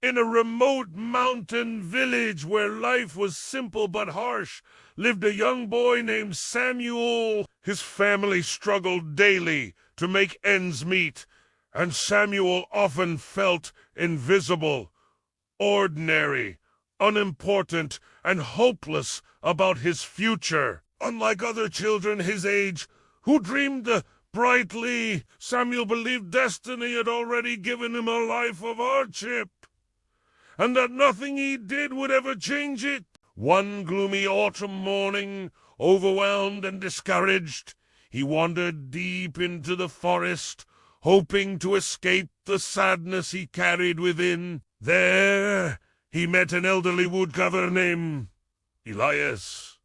In a remote mountain village where life was simple but harsh, lived a young boy named Samuel. His family struggled daily to make ends meet, and Samuel often felt invisible, ordinary, unimportant, and hopeless about his future. Unlike other children his age, who dreamed brightly, Samuel believed destiny had already given him a life of hardship, and that nothing he did would ever change it. One gloomy autumn morning, overwhelmed and discouraged, he wandered deep into the forest, hoping to escape the sadness he carried within. There, he met an elderly woodcarver named Elias,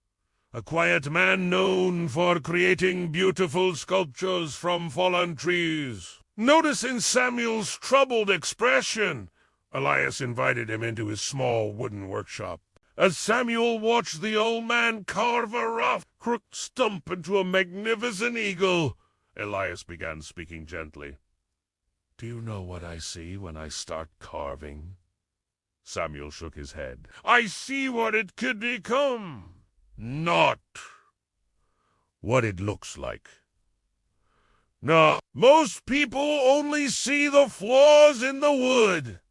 a quiet man known for creating beautiful sculptures from fallen trees. Noticing Samuel's troubled expression, Elias invited him into his small wooden workshop. As Samuel watched the old man carve a rough, crooked stump into a magnificent eagle, Elias began speaking gently. "Do you know what I see when I start carving?" Samuel shook his head. "I see what it could become, not what it looks like. No, most people only see the flaws in the wood,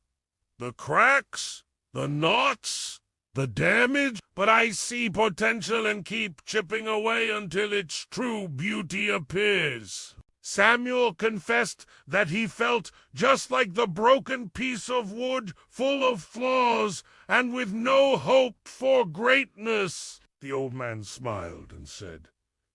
the cracks, the knots, the damage, but I see potential and keep chipping away until its true beauty appears." Samuel confessed that he felt just like the broken piece of wood, full of flaws and with no hope for greatness. The old man smiled and said,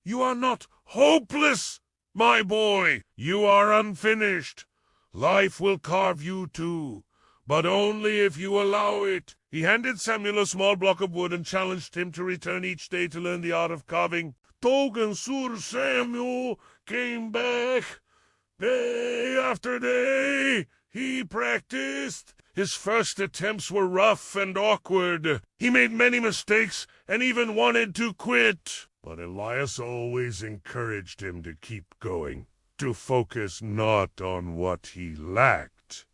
"You are not hopeless, my boy. You are unfinished. Life will carve you too, but only if you allow it." He handed Samuel a small block of wood and challenged him to return each day to learn the art of carving. Togen Samuel came back. Day after day, he practiced. His first attempts were rough and awkward. He made many mistakes and even wanted to quit. But Elias always encouraged him to keep going, to focus not on what he lacked,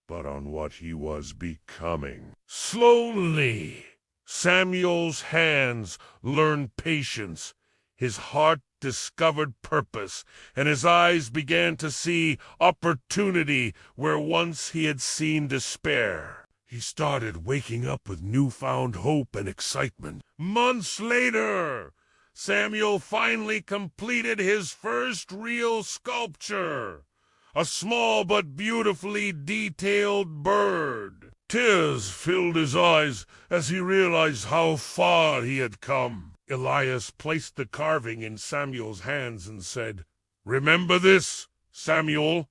but on what he was becoming. Slowly, Samuel's hands learned patience, his heart discovered purpose, and his eyes began to see opportunity where once he had seen despair. He started waking up with newfound hope and excitement. Months later, Samuel finally completed his first real sculpture, a small but beautifully detailed bird. Tears filled his eyes as he realized how far he had come. Elias placed the carving in Samuel's hands and said, "Remember this, Samuel.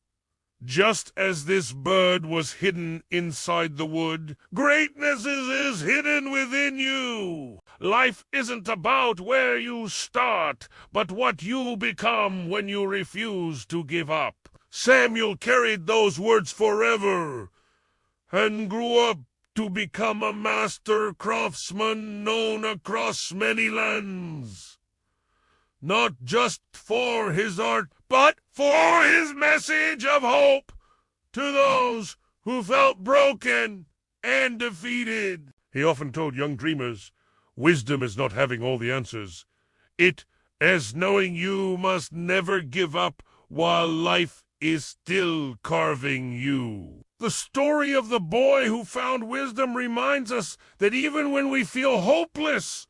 Just as this bird was hidden inside the wood, greatness is hidden within you. Life isn't about where you start, but what you become when you refuse to give up." Samuel carried those words forever and grew up to become a master craftsman known across many lands. Not just for his art, but for his message of hope to those who felt broken and defeated. He often told young dreamers, wisdom is not having all the answers. It is knowing you must never give up while life is still carving you. The story of the boy who found wisdom reminds us that even when we feel hopeless,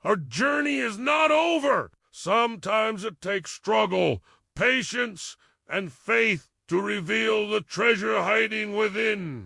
our journey is not over. Sometimes it takes struggle, patience, and faith to reveal the treasure hiding within.